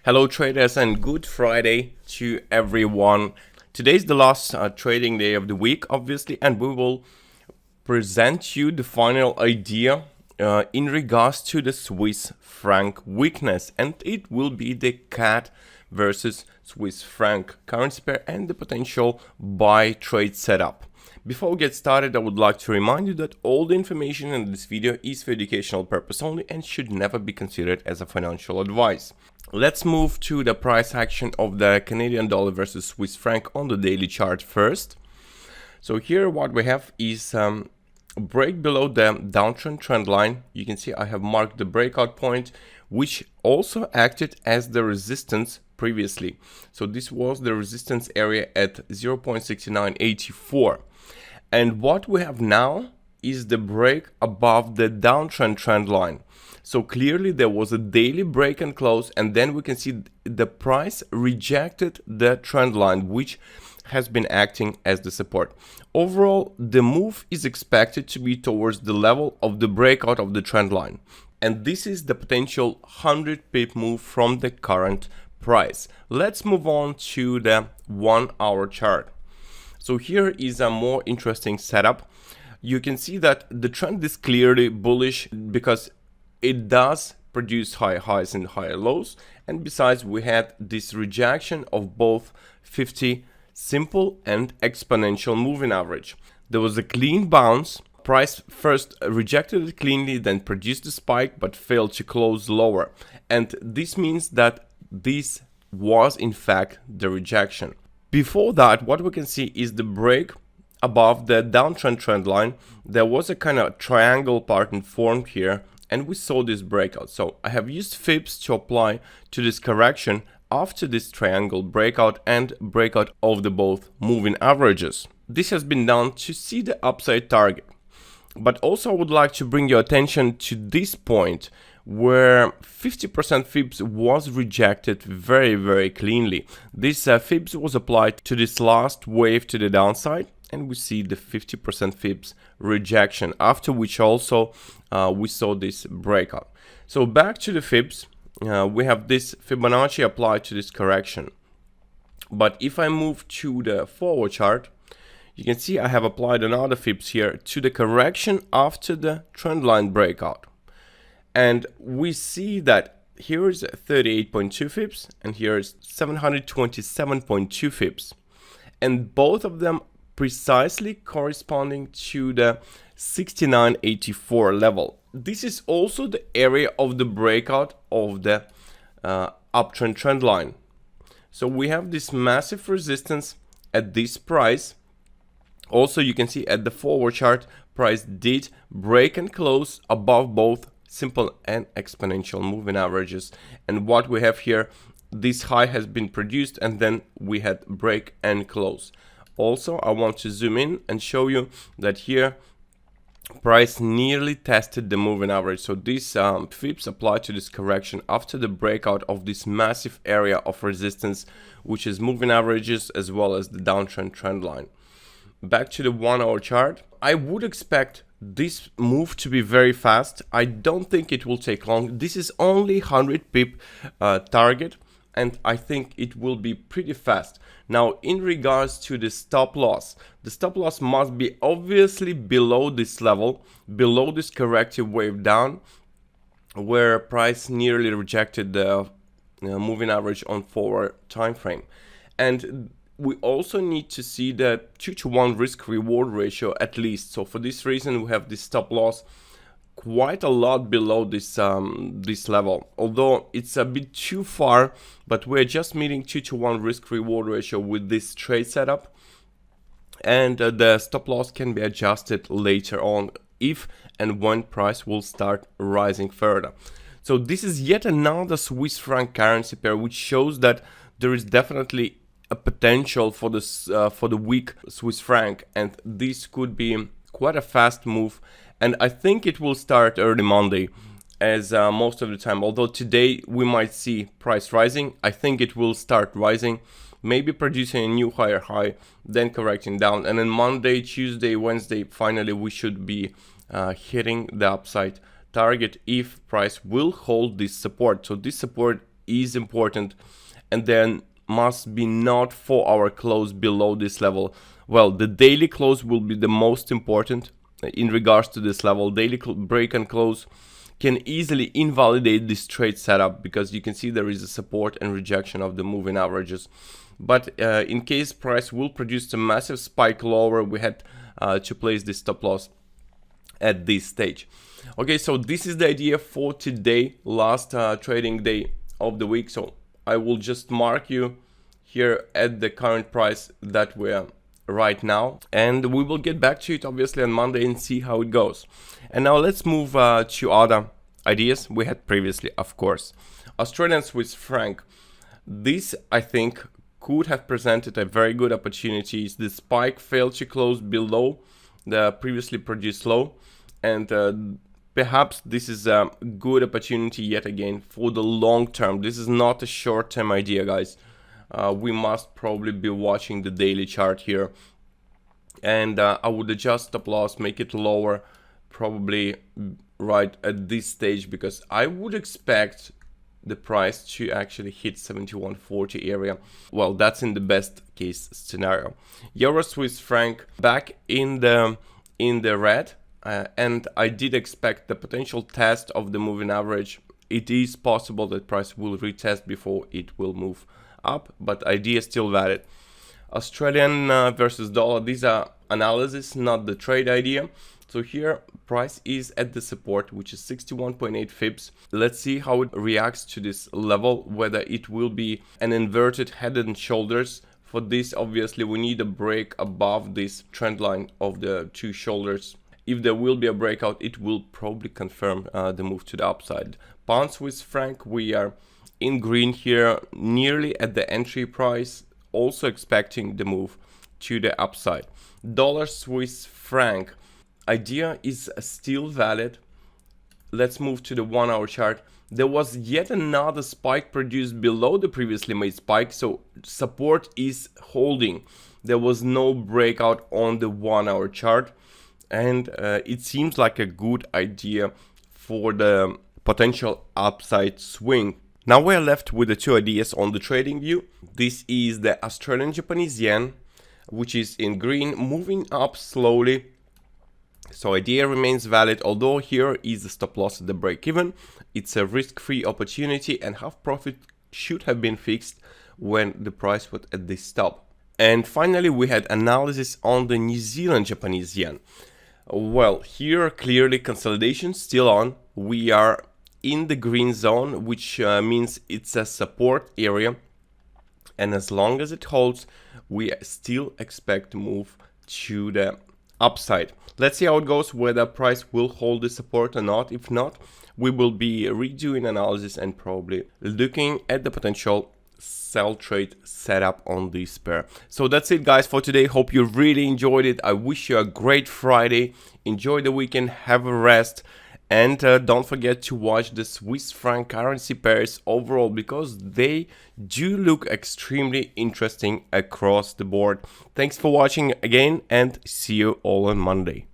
Hello traders and good Friday to everyone. Today is the last trading day of the week obviously, and we will present you the final idea in regards to the Swiss franc weakness, and it will be the CAD versus Swiss franc currency pair and the potential buy trade setup. Before we get started, I would like to remind you that all the information in this video is for educational purpose only and should never be considered as a financial advice. Let's move to the price action of the Canadian dollar versus Swiss franc on the daily chart first. So here what we have is a break below the downtrend trend line. You can see I have marked the breakout point, which also acted as the resistance previously. So this was the resistance area at 0.6984. And what we have now is the break above the downtrend trend line. So clearly there was a daily break and close, and then we can see the price rejected the trend line, which has been acting as the support. Overall, the move is expected to be towards the level of the breakout of the trend line. And this is the potential 100 pip move from the current price. Let's move on to the 1 hour chart. So here is a more interesting setup. You can see that the trend is clearly bullish because it does produce high highs and higher lows. And besides, we had this rejection of both 50 simple and exponential moving average. There was a clean bounce. Price first rejected it cleanly, then produced a spike, but failed to close lower. And this means that this was in fact the rejection. Before that, what we can see is the break above the downtrend trend line. There was a kind of triangle pattern formed here, and we saw this breakout. So I have used fibs to apply to this correction after this triangle breakout and breakout of the both moving averages. This has been done to see the upside target. But also I would like to bring your attention to this point where 50% fibs was rejected very cleanly. This fibs was applied to this last wave to the downside, and we see the 50% fibs rejection, after which also we saw this breakout. So back to the fibs, we have this Fibonacci applied to this correction. But if I move to the forward chart, you can see I have applied another fibs here to the correction after the trendline breakout. And we see that here is 38.2 fibs and here is 727.2 fibs. And both of them precisely corresponding to the 69.84 level. This is also the area of the breakout of the uptrend trend line. So we have this massive resistance at this price. Also, you can see at the forward chart, price did break and close above both simple and exponential moving averages. And what we have here, this high has been produced and then we had break and close. Also, I want to zoom in and show you that here price nearly tested the moving average. So these fibs apply to this correction after the breakout of this massive area of resistance, which is moving averages as well as the downtrend trend line. Back to the 1 hour chart, I would expect this move to be very fast. I don't think it will take long. This is only 100 pip target, and I think it will be pretty fast. Now, in regards to the stop loss, the stop loss must be obviously below this level, below this corrective wave down, where price nearly rejected the moving average on forward time frame. And we also need to see the 2-to-1 risk reward ratio at least. So for this reason, we have this stop loss quite a lot below this this level, although it's a bit too far, but we're just meeting 2-to-1 risk reward ratio with this trade setup, and the stop loss can be adjusted later on if and when price will start rising further. So this is yet another Swiss franc currency pair, which shows that there is definitely a potential for this for the weak Swiss franc, and this could be quite a fast move. And I think it will start early Monday, as most of the time. Although today we might see price rising, I think it will start rising, maybe producing a new higher high, then correcting down. And then Monday, Tuesday, Wednesday, finally we should be hitting the upside target if price will hold this support. So this support is important, and then must be not 4-hour close below this level. Well, the daily close will be the most important in regards to this level. Daily break and close can easily invalidate this trade setup, because you can see there is a support and rejection of the moving averages. But in case price will produce a massive spike lower, we had to place this stop loss at this stage. Okay, so this is the idea for today, last trading day of the week. So I will just mark you here at the current price that we're right now, and we will get back to it obviously on Monday and see how it goes. And now let's move to other ideas we had previously, of course. Australian Swiss franc. This, I think, could have presented a very good opportunity. The spike failed to close below the previously produced low, and perhaps this is a good opportunity yet again for the long term. This is not a short-term idea, guys. We must probably be watching the daily chart here, and I would adjust stop loss, make it lower, probably right at this stage, because I would expect the price to actually hit 71.40 area. Well, that's in the best case scenario. Euro Swiss franc back in the red, and I did expect the potential test of the moving average. It is possible that price will retest before it will move up, but idea is still valid. Australian versus dollar, these are analysis, not the trade idea. So here price is at the support, which is 61.8 Fips. Let's see how it reacts to this level, whether it will be an inverted head and shoulders. For this, obviously we need a break above this trend line of the two shoulders. If there will be a breakout, it will probably confirm the move to the upside. Pound Swiss franc, we are in green here, nearly at the entry price, also expecting the move to the upside. Dollar Swiss franc, idea is still valid. Let's move to the 1-hour chart. There was yet another spike produced below the previously made spike, so support is holding. There was no breakout on the 1-hour chart, and it seems like a good idea for the potential upside swing. Now we are left with the two ideas on the trading view. This is the Australian Japanese yen, which is in green, moving up slowly. So idea remains valid, although here is a stop loss at the break even. It's a risk-free opportunity, and half profit should have been fixed when the price was at this stop. And finally, we had analysis on the New Zealand Japanese yen. Well, here clearly consolidation still on. We are in the green zone, which means it's a support area, and as long as it holds, we still expect to move to the upside. Let's see how it goes, whether price will hold the support or not. If not, we will be redoing analysis and probably looking at the potential sell trade setup on this pair. So that's it, guys, for today. Hope you really enjoyed it. I wish you a great Friday. Enjoy the weekend, have a rest, and don't forget to watch the Swiss franc currency pairs overall, because they do look extremely interesting across the board. Thanks for watching again, and see you all on Monday.